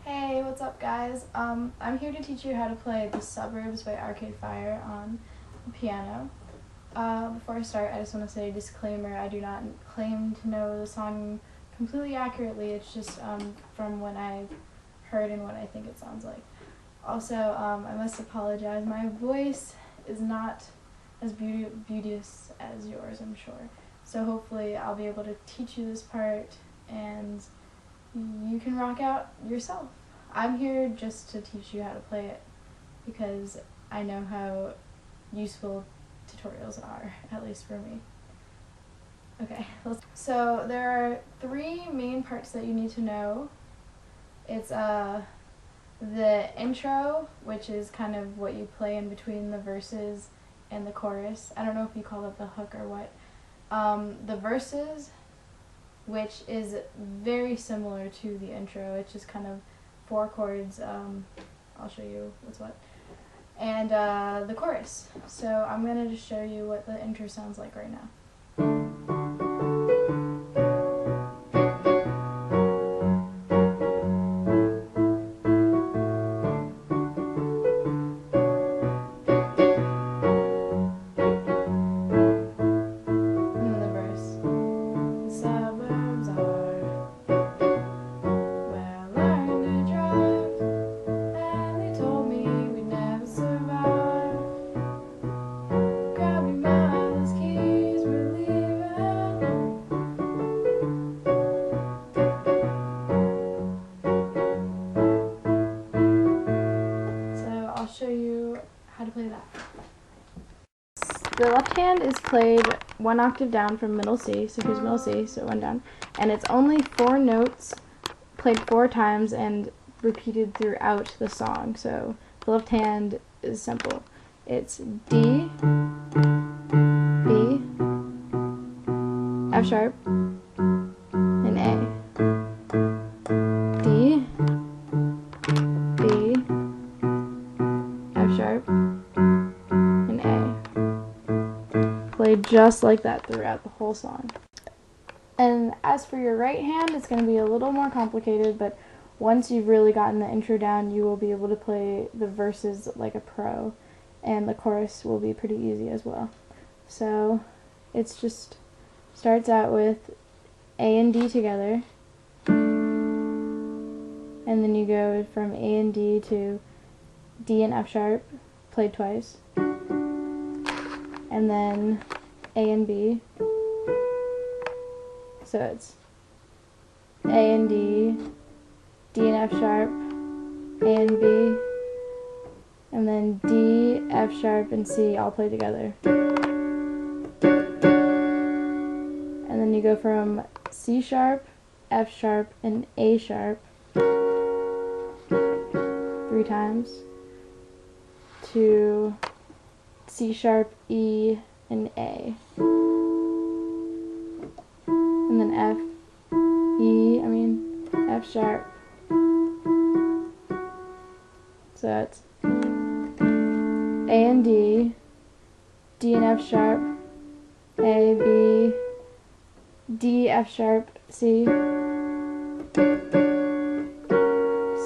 Hey, what's up guys? I'm here to teach you how to play The Suburbs by Arcade Fire on the piano. Before I start, I just want to say a disclaimer. I do not claim to know the song completely accurately. It's just from what I've heard and what I think it sounds like. Also, I must apologize. My voice is not as beauteous as yours, I'm sure. So hopefully I'll be able to teach you this part and you can rock out yourself. I'm here just to teach you how to play it because I know how useful tutorials are, at least for me. Okay, so there are three main parts that you need to know. It's the intro, which is kind of what you play in between the verses and the chorus. I don't know if you call it the hook or what. The verses, which is very similar to the intro. It's just kind of four chords. I'll show you what's what. And the chorus. So I'm going to just show you what the intro sounds like right now. I'll show you how to play that. The left hand is played one octave down from middle C, so here's middle C, so one down, and it's only 4 notes played 4 times and repeated throughout the song. So the left hand is simple. It's D, B, F sharp, and A. D, B, F sharp, and A. Played just like that throughout the whole song. And as for your right hand, it's going to be a little more complicated, but once you've really gotten the intro down, you will be able to play the verses like a pro, and the chorus will be pretty easy as well. So it's just starts out with A and D together, and then you go from A and D to D and F sharp, played twice, and then A and B. So it's A and D, D and F sharp, A and B, and then D, F sharp, and C all play together. And then you go from C sharp, F sharp, and A sharp 3 times to C sharp, E, and A. And then F sharp. So it's A and D, D and F sharp, A, B, D, F sharp, C,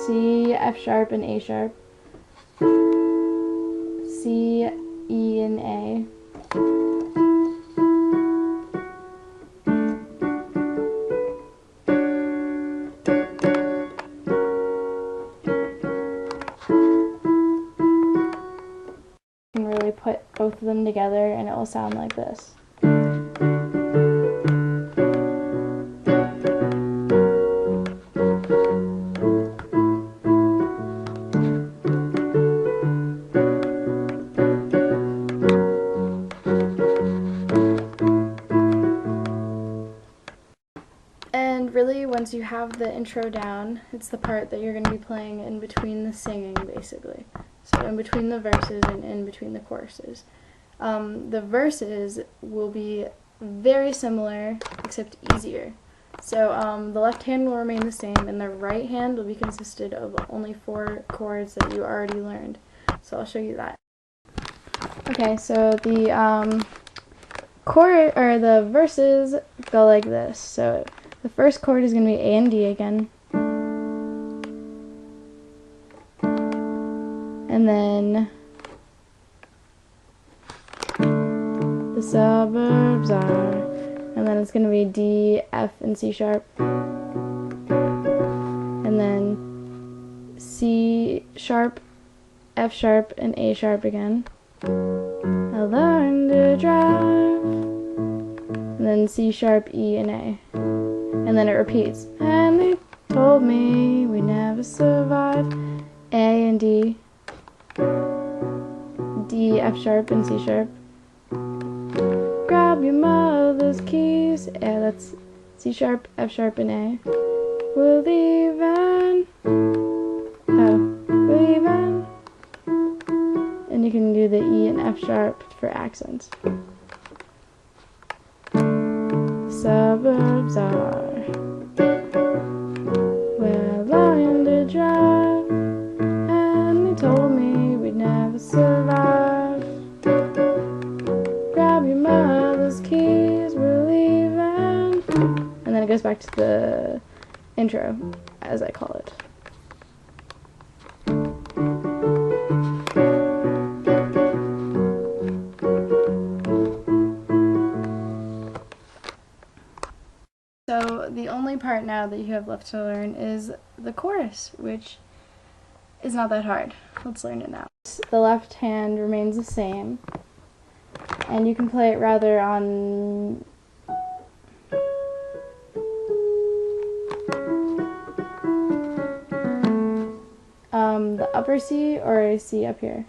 C, F sharp, and A sharp, C, E, and A. Really put both of them together and it will sound like this. And really, once you have the intro down, it's the part that you're going to be playing in between the singing, basically. So in between the verses and in between the choruses. The verses will be very similar, except easier. So the left hand will remain the same, and the right hand will be consisted of only 4 chords that you already learned. So I'll show you that. Okay, so the chord or the verses go like this. So the first chord is going to be A and D again. and then the suburbs are, and then it's going to be D, F, and C sharp, and then C sharp, F sharp, and A sharp again. I learned to drive, and then C sharp, E, and A, and then it repeats. And they told me we'd never survive. A and D, D, F sharp, and C sharp. Grab your mother's keys. Yeah, that's C sharp, F sharp, and A. We're leaving. Oh, we're leaving. And you can do the E and F sharp for accents. Suburbs are where I learned to drive, and they told me we'd never survive. Grab your mother's keys, we're leaving. And then it goes back to the intro, as I call it. So the only part now that you have left to learn is the chorus, which is not that hard. Let's learn it now. The left hand remains the same, and you can play it rather on the upper C or a C up here.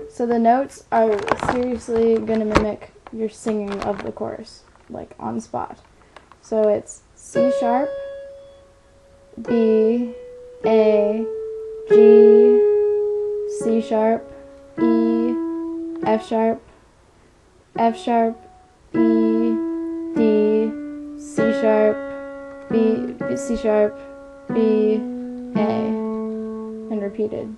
So the notes are seriously going to mimic your singing of the chorus, like on spot. So it's C sharp, B, A, G, C sharp, E, F sharp, F sharp, E, D, C sharp, B, C sharp, B, A, and repeated.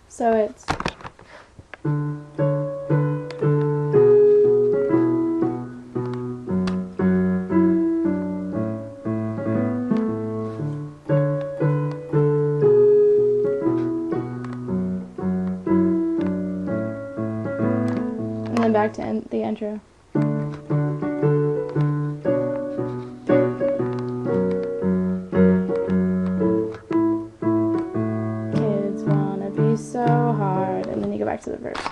So it's and then back to the intro. So hard, and then you go back to the verse.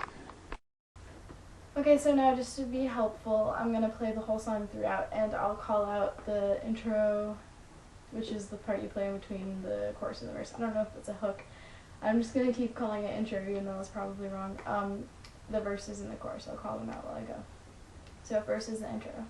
Okay, so now just to be helpful, I'm going to play the whole song throughout, and I'll call out the intro, which is the part you play in between the chorus and the verse. I don't know if it's a hook. I'm just going to keep calling it intro, even though it's probably wrong. The verses and the chorus, I'll call them out while I go. So first is the intro.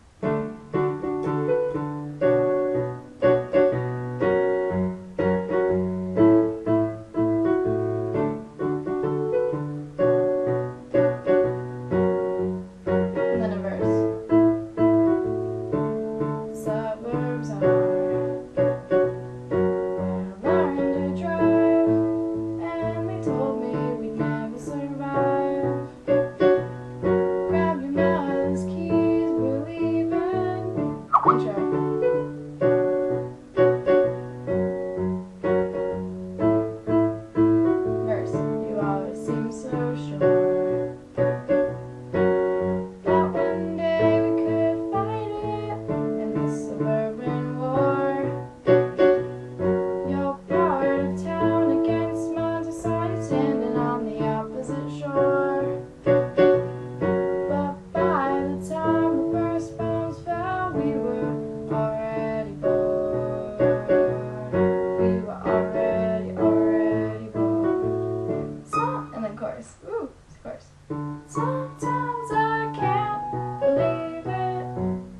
Sometimes I can't believe it,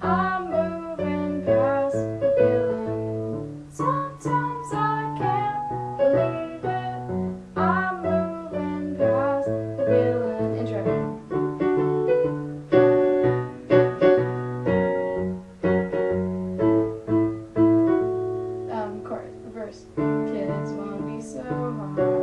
I'm moving past the feeling. Sometimes I can't believe it, I'm moving past the feeling. Intro. Chorus, verse. Kids wanna be so hard.